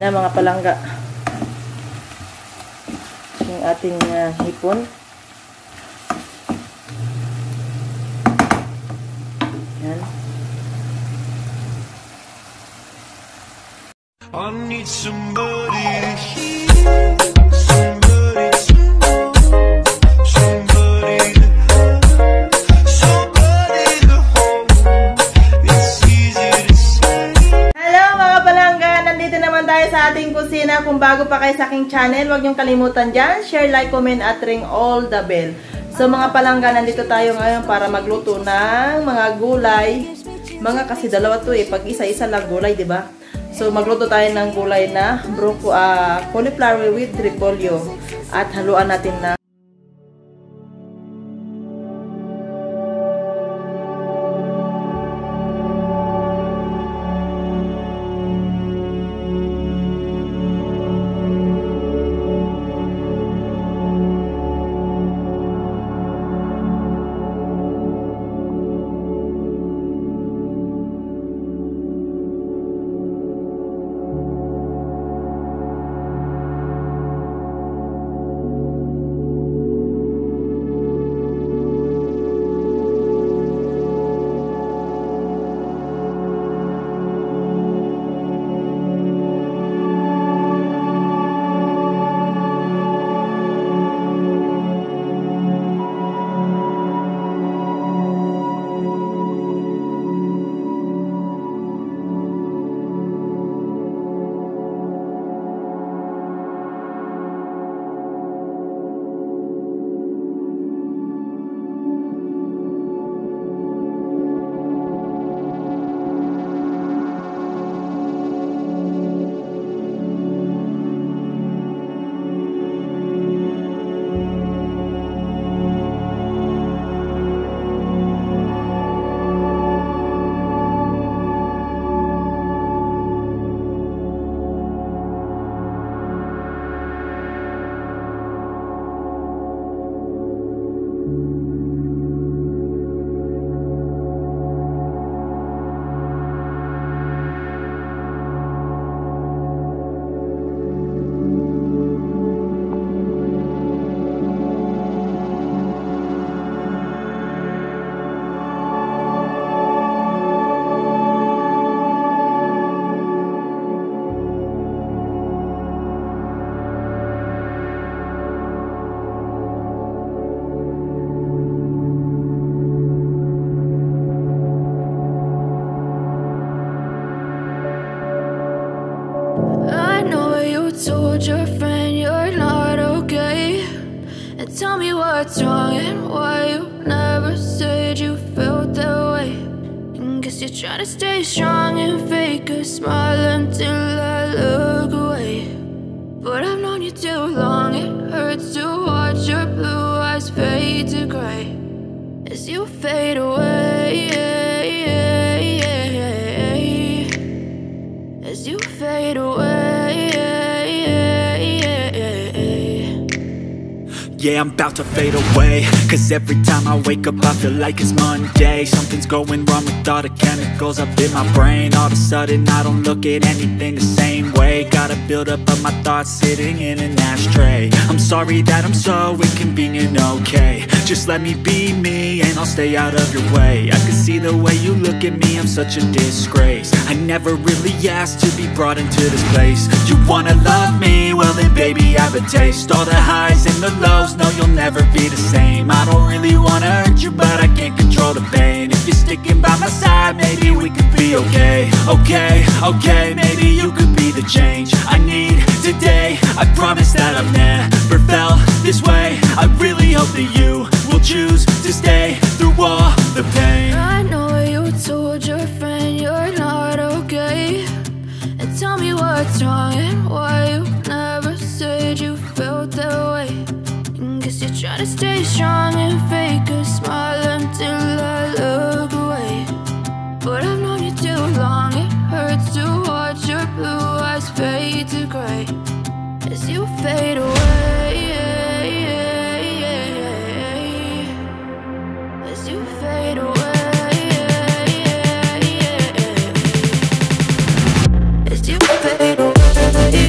Na mga palangga yung ating hipon. Yan. I need somebody to hear, somebody to know, somebody to have, somebody to hold. It's easy to say. Hello mga palangga! Nandito naman tayo sa ating kusina. Kung bago pa kayo sa aking channel, huwag niyong kalimutan dyan. Share, like, comment at ring all the bell. So mga palangga, nandito tayo ngayon para magluto ng mga gulay. Kasi dalawa to pag isa-isa lang gulay, di ba? So magluto tayo ng gulay na cauliflower with repolyo. At haluan natin na told your friend you're not okay, and tell me what's wrong and why you never said you felt that way. And guess you're trying to stay strong and fake a smile until I look away. But I've known you too long, it hurts to watch your blue eyes fade to gray as you fade away, as you fade away. Yeah, I'm about to fade away, cause every time I wake up I feel like it's Monday. Something's going wrong with all the chemicals up in my brain. All of a sudden I don't look at anything the same way. Got a build up of my thoughts sitting in an ashtray. I'm sorry that I'm so inconvenient, okay. Just let me be me and I'll stay out of your way. I can see the way you look at me, I'm such a disgrace. I never really asked to be brought into this place. You wanna love me? Well then baby I have a taste. All the highs and the lows, no you'll never be the same. I don't really wanna hurt you but I can't control the pain. If you're sticking by my side maybe we could be okay. Okay, maybe you could be the change I need today. I promise that I've never felt this way. I really hope that you will choose to stay through all the pain. I know you told your friend you're not okay, and tell me what's wrong and why you never said you felt that way. And guess you're trying to stay strong and fake a smile until I look away. But I've known you too long, it hurts to watch your blue eyes fade to gray as you fade away, as you fade away, as you fade away.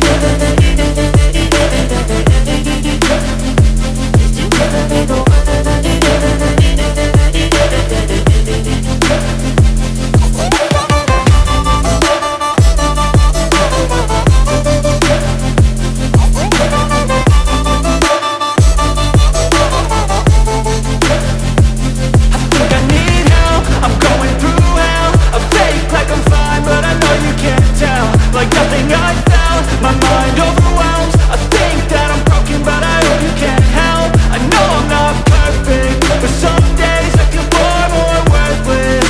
stressed out, my mind overwhelmed. I think that I'm broken, but I hope you can't help. I know I'm not perfect, but some days I feel far more worthless.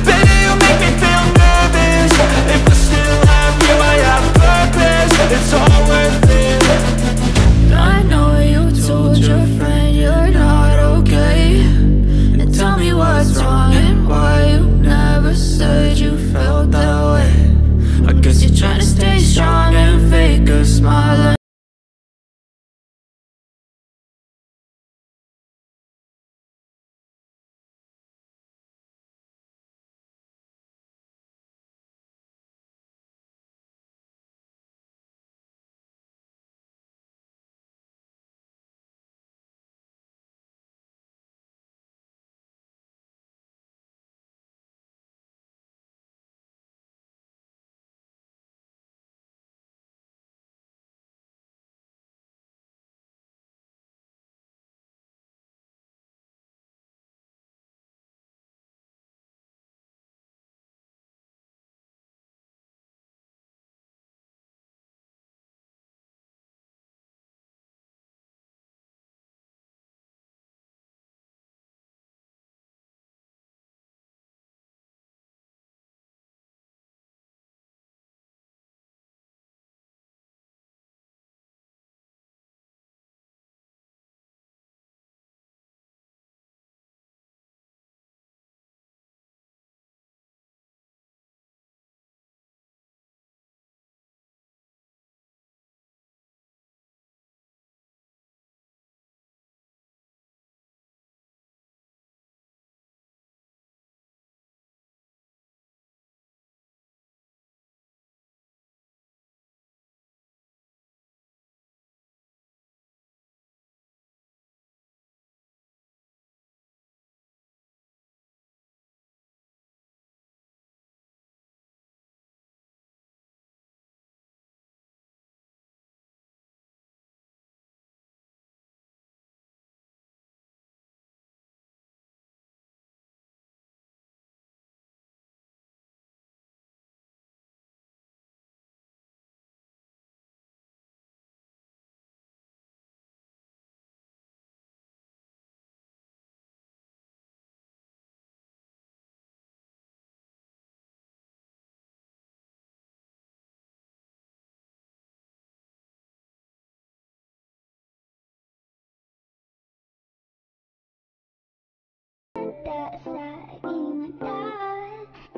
Baby, you make me feel nervous. If I still have you, I have purpose. It's all worth it. I know you told your friend you're not okay, and tell me what's wrong and why you never said you felt that way. I guess you're trying to stay strong and fake a smile.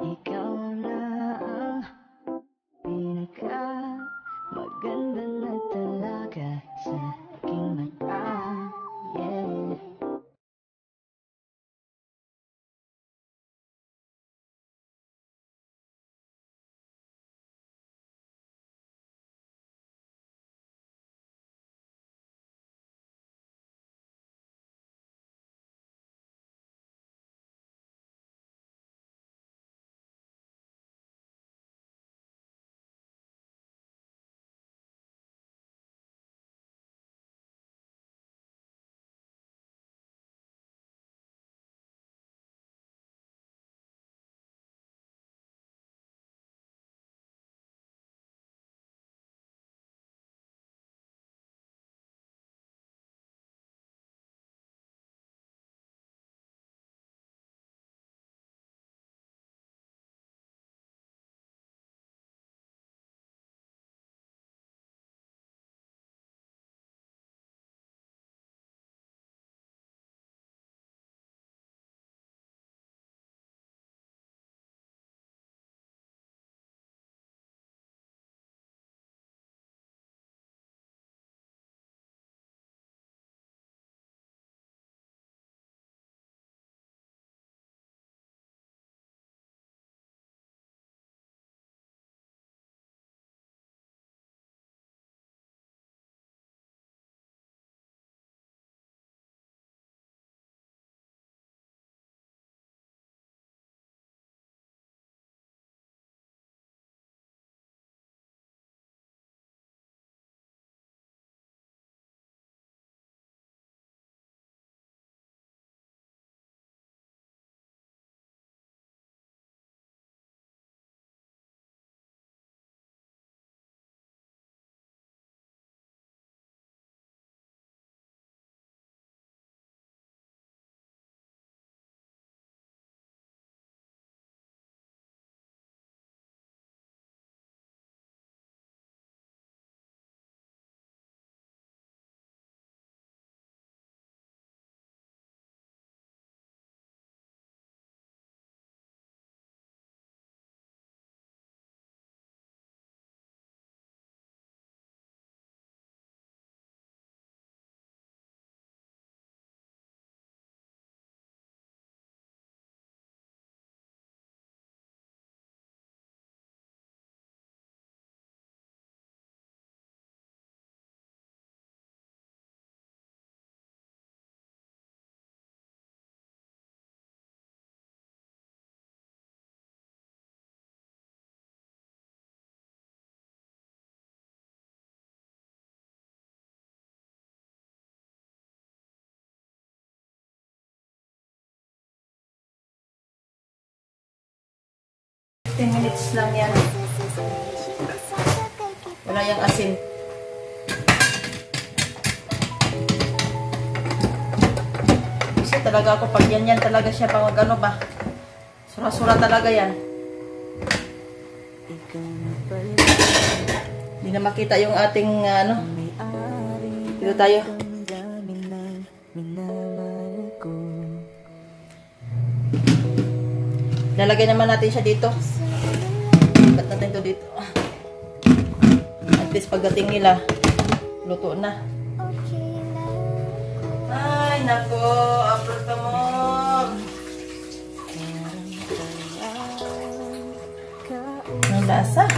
Ikaw na ang pinaka maganda na talaga sa aking mata, yeah. 15 minutes lang yan. Wala yung asin. Kasi talaga ako, pag yan talaga siya, pang ano ba? Sura-sura talaga yan. Hindi na makita yung ating, ano. Dito tayo. Lalagay naman natin siya dito. Ikat natin ito dito. At least pagdating nila, luto na. Ay, nako. Upload ka mo. Ang lasa.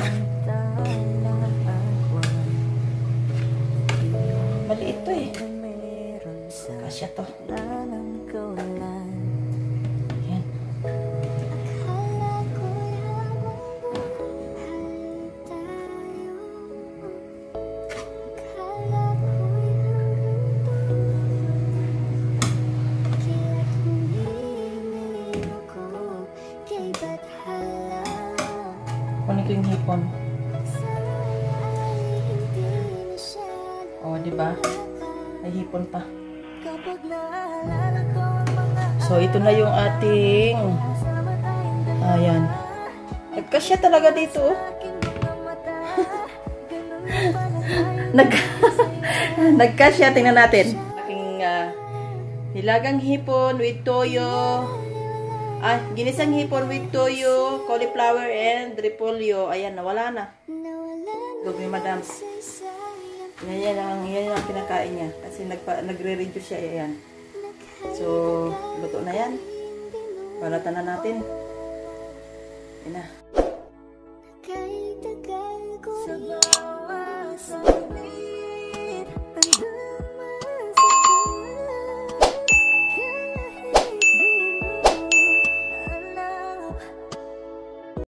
Maliit ito eh. Kasya to. Yan. Kunin ko yung hipon. Oh, di ba? May hipon pa. So, ito na yung ating ayan. Nagkasya talaga dito. Nagkasya. Tingnan natin. Aking nilagang hipon with toyo. Ginisang hipon with toyo, cauliflower, and repolyo. Ayan, nawala na. Log ni Madam. Yan ang pinakain niya. Kasi nagre-reduce siya. Ayan. So, luto na yan. Balatan na natin. Yan na.